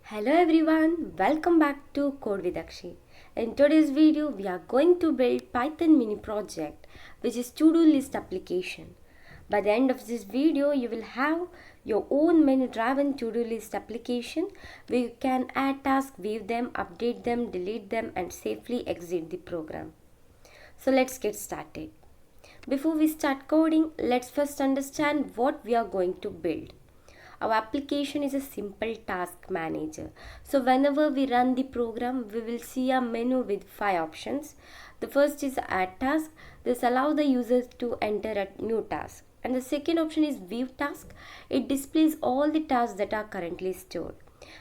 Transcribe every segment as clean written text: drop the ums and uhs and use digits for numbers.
Hello everyone, welcome back to Code with Akshi. In today's video, we are going to build Python mini project which is to-do list application. By the end of this video, you will have your own menu driven to-do list application where you can add tasks, view them, update them, delete them and safely exit the program. So let's get started. Before we start coding, let's first understand what we are going to build. Our application is a simple task manager. So whenever we run the program, we will see a menu with 5 options. The first is add task. This allows the user to enter a new task. And the second option is view task. It displays all the tasks that are currently stored.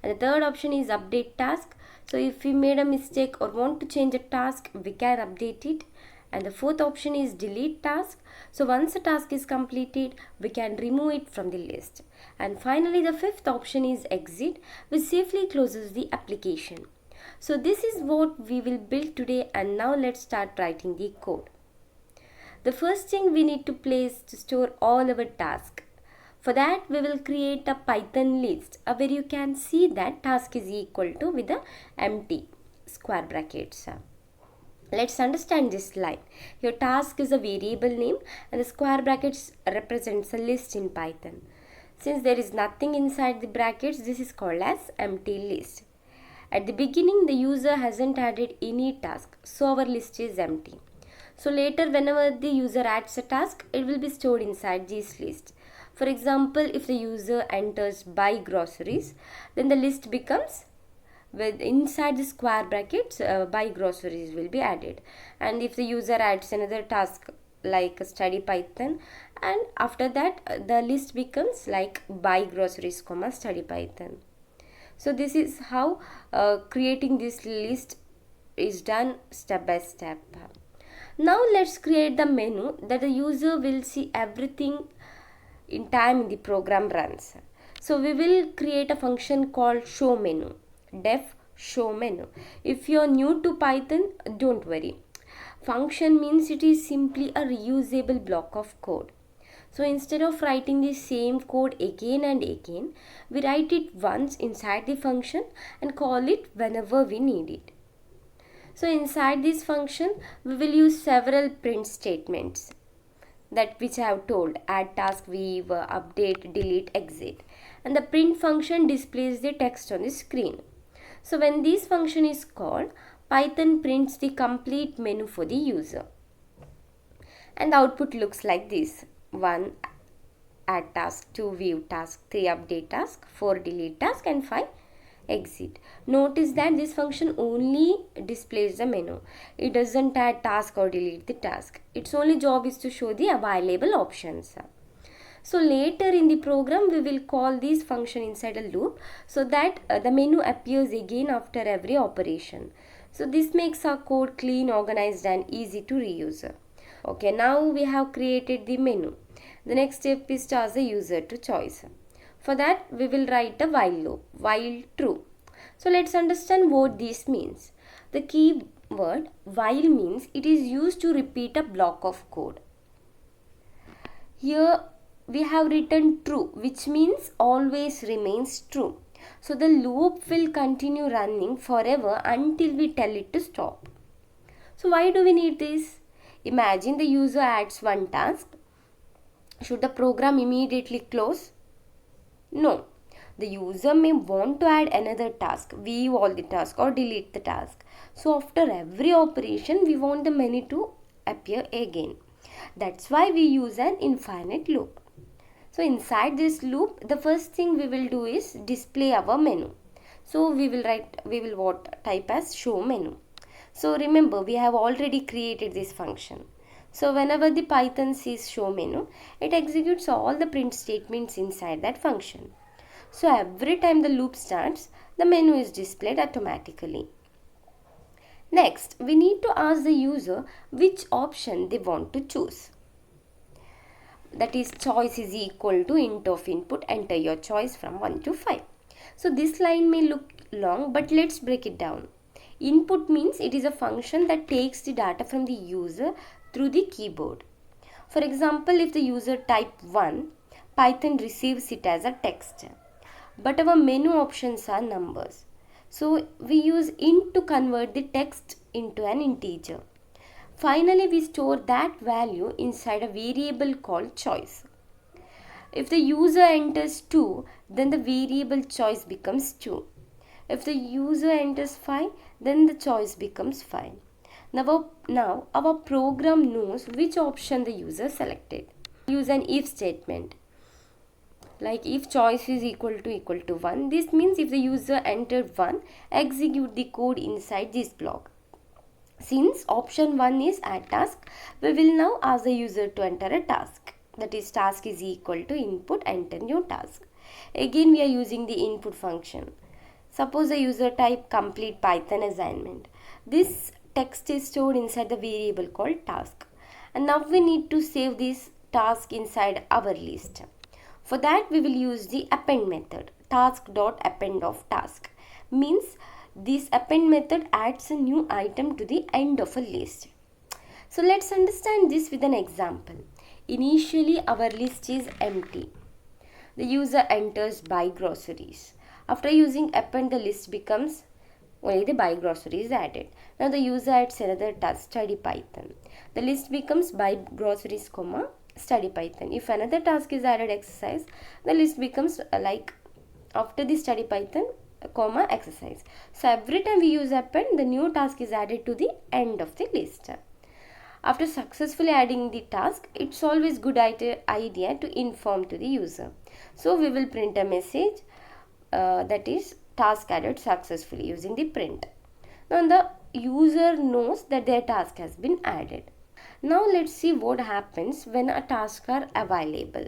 And the third option is update task. So if we made a mistake or want to change a task, we can update it. And the fourth option is delete task. So once a task is completed, we can remove it from the list. And finally, the fifth option is exit, which safely closes the application. So this is what we will build today, and now let's start writing the code. The first thing we need to place to store all our tasks. For that, we will create a Python list where you can see that task is equal to with the empty square brackets. Let's understand this line. Your task is a variable name and the square brackets represents a list in Python. Since there is nothing inside the brackets, this is called as empty list. At the beginning, the user hasn't added any task, so our list is empty. So later, whenever the user adds a task, it will be stored inside this list. For example, if the user enters buy groceries, then the list becomes with inside the square brackets buy groceries will be added. And if the user adds another task like study Python, and after that the list becomes like buy groceries comma study Python. So this is how creating this list is done step by step. Now let's create the menu that the user will see everything in time the program runs. So we will create a function called show menu. Def show menu. If you are new to Python, don't worry. Function means it is simply a reusable block of code. So instead of writing the same code again and again, we write it once inside the function and call it whenever we need it. So inside this function, we will use several print statements that which I have told: add task, view, update, delete, exit. And the print function displays the text on the screen. So when this function is called, Python prints the complete menu for the user. And the output looks like this: 1 add task, 2 view task, 3 update task, 4 delete task and 5 exit. Notice that this function only displays the menu. It doesn't add task or delete the task. Its only job is to show the available options. So later in the program, we will call this function inside a loop so that the menu appears again after every operation. So this makes our code clean, organized and easy to reuse. Okay, now we have created the menu. The next step is to ask the user to choice. For that, we will write a while loop, while true. So let's understand what this means. The key word while means it is used to repeat a block of code. Here we have written true, which means always remains true. So the loop will continue running forever until we tell it to stop. So why do we need this? Imagine the user adds one task. Should the program immediately close? No. The user may want to add another task, view all the tasks or delete the task. So after every operation, we want the menu to appear again. That's why we use an infinite loop. So inside this loop, the first thing we will do is display our menu. So we will type as show menu. So remember, we have already created this function. So whenever the Python sees show menu, it executes all the print statements inside that function. So every time the loop starts, the menu is displayed automatically. Next, we need to ask the user which option they want to choose. That is, choice is equal to int of input, enter your choice from 1 to 5. So this line may look long, but let's break it down. Input means it is a function that takes the data from the user through the keyboard. For example, if the user type 1, Python receives it as a text. but our menu options are numbers. So we use int to convert the text into an integer. Finally, we store that value inside a variable called choice. If the user enters 2, then the variable choice becomes 2. If the user enters 5, then the choice becomes 5. Now our program knows which option the user selected. Use an if statement. Like if choice is equal to 1, this means if the user entered 1, execute the code inside this block. Since option 1 is add task, we will now ask the user to enter a task. That is, task is equal to input enter new task. Again we are using the input function. Suppose the user type complete Python assignment. This text is stored inside the variable called task. And now we need to save this task inside our list. For that we will use the append method. Task.append of task. Means this append method adds a new item to the end of a list. So let's understand this with an example. Initially our list is empty. The user enters buy groceries. After using append, the list becomes only the buy groceries added. Now the user adds another task, study Python. The list becomes buy groceries, study Python. If another task is added, exercise, the list becomes like after the study Python, exercise. So every time we use append, the new task is added to the end of the list. After successfully adding the task, it's always good idea to inform to the user. So we will print a message that is task added successfully using the print. Now the user knows that their task has been added. Now let's see what happens when a task are available.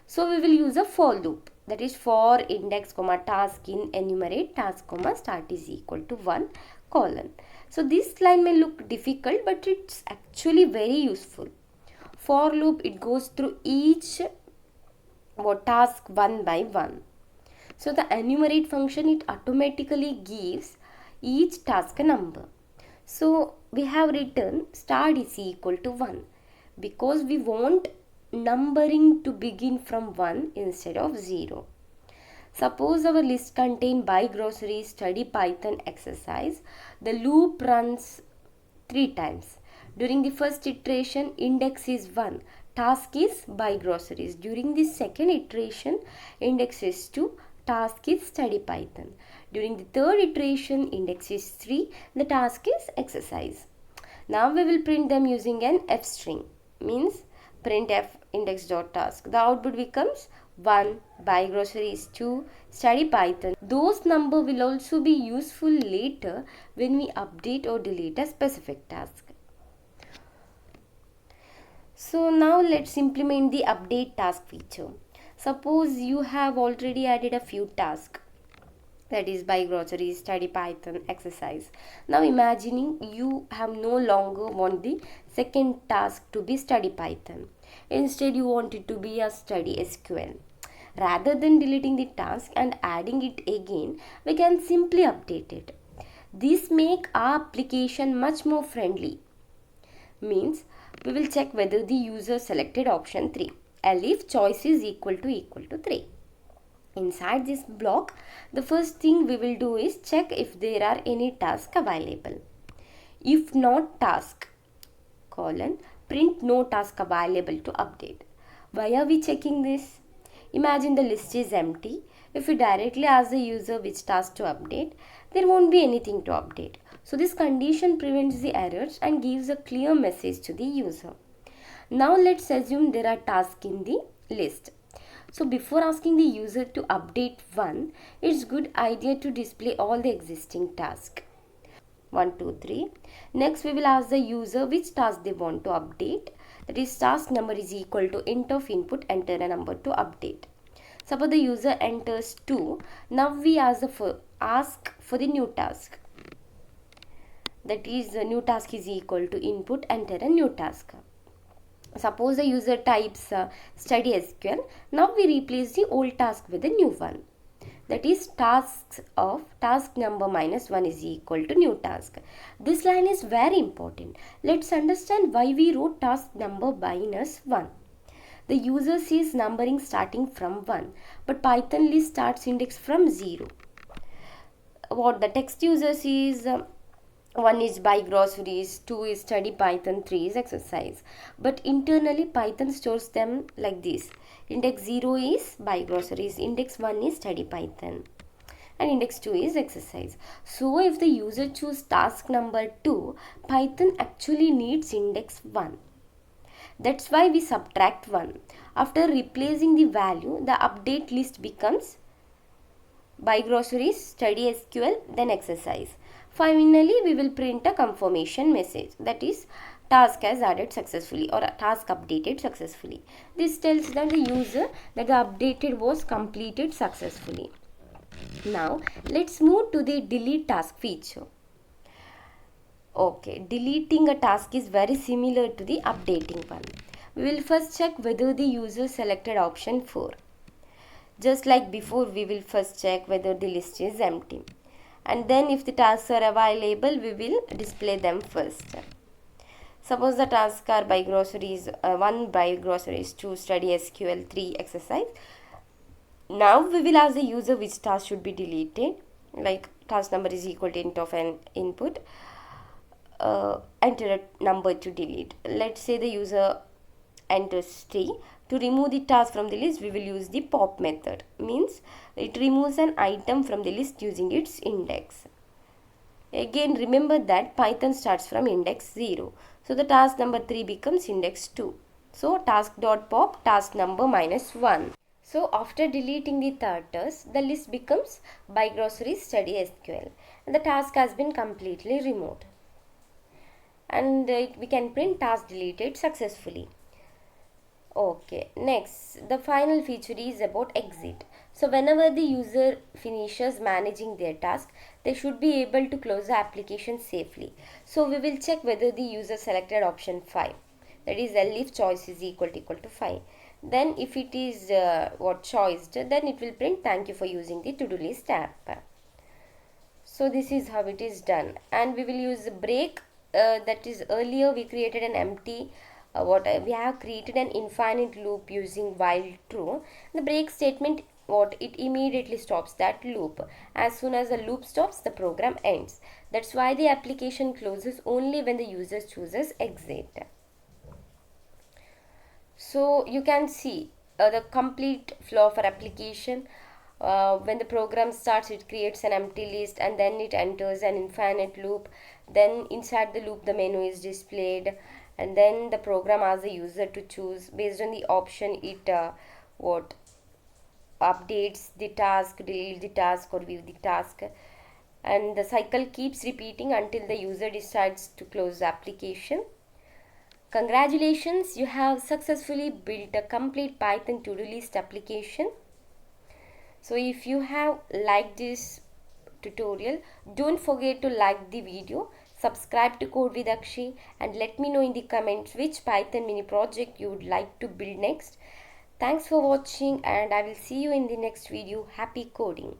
So we will use a for loop, that is for index task in enumerate task start is equal to 1 colon. So this line may look difficult, but it's actually very useful. For loop, it goes through each task one by one. So the enumerate function, it automatically gives each task a number. So we have written start is equal to 1 because we want numbering to begin from 1 instead of 0. Suppose our list contains buy groceries, study Python, exercise. The loop runs 3 times. During the first iteration, index is 1. Task is buy groceries. During the second iteration, index is 2. Task is study Python. During the third iteration, index is 3. The task is exercise. Now we will print them using an f string. Means printf index.task. The output becomes 1, buy groceries 2, study Python. Those number will also be useful later when we update or delete a specific task. So now let's implement the update task feature. Suppose you have already added a few tasks, that is buy groceries, study Python, exercise. Now imagining you have no longer want the second task to be study Python. Instead you want it to be a study SQL. Rather than deleting the task and adding it again, we can simply update it. This makes our application much more friendly. Means we will check whether the user selected option 3. If choice is equal to 3. Inside this block, the first thing we will do is check if there are any tasks available. If not task, print no task available to update. Why are we checking this? Imagine the list is empty. If we directly ask the user which task to update, there won't be anything to update. So this condition prevents the errors and gives a clear message to the user. Now let's assume there are tasks in the list. So before asking the user to update one, it's good idea to display all the existing tasks. 1, 2, 3. Next we will ask the user which task they want to update. That is task number is equal to int of input, enter a number to update. Suppose the user enters 2. Now we ask for the new task. That is the new task is equal to input, enter a new task. Suppose the user types study SQL. Now we replace the old task with a new one. That is tasks of task number minus 1 is equal to new task. This line is very important. Let's understand why we wrote task number minus 1. The user sees numbering starting from 1, but Python list starts index from 0. What the text user sees, 1 is buy groceries, 2 is study Python, 3 is exercise. But internally Python stores them like this. Index 0 is buy groceries, index 1 is study Python, and index 2 is exercise. So if the user choose task number 2, Python actually needs index 1. That's why we subtract 1. After replacing the value, the update list becomes buy groceries, study SQL, then exercise. Finally, we will print a confirmation message, that is task has added successfully or task updated successfully. This tells that the user that the updated was completed successfully. Now let's move to the delete task feature. Okay, deleting a task is very similar to the updating one. We will first check whether the user selected option 4. Just like before, we will first check whether the list is empty. And then if the tasks are available, we will display them first. Suppose the tasks are buy groceries, 1 buy groceries, 2 study SQL, 3 exercise. Now we will ask the user which task should be deleted. Like task number is equal to int of an input. Enter a number to delete. Let's say the user enters 3. To remove the task from the list, we will use the pop method. Means it removes an item from the list using its index. Again, remember that Python starts from index 0. So the task number 3 becomes index 2. So task.pop task number -1. So after deleting the third task, the list becomes buy groceries, study SQL, and the task has been completely removed. And we can print task deleted successfully. Okay, next, the final feature is about exit. So whenever the user finishes managing their task, they should be able to close the application safely. So we will check whether the user selected option 5. That is L if choice is equal to 5. Then if it is choiced, then it will print thank you for using the to-do list app. So this is how it is done. And we will use break, that is earlier we created an empty we have created an infinite loop using while true. The break statement, it immediately stops that loop. As soon as the loop stops, the program ends. That's why the application closes only when the user chooses exit. So you can see the complete flow of our application. When the program starts, it creates an empty list and then it enters an infinite loop. Then inside the loop, the menu is displayed, and then the program asks the user to choose. Based on the option, it updates the task, deletes the task, or view the task, and the cycle keeps repeating until the user decides to close the application. Congratulations, you have successfully built a complete Python to-do list application. So if you have liked this tutorial, don't forget to like the video, subscribe to Code with Akshi, and let me know in the comments which Python mini project you would like to build next. Thanks for watching, and I will see you in the next video. Happy coding!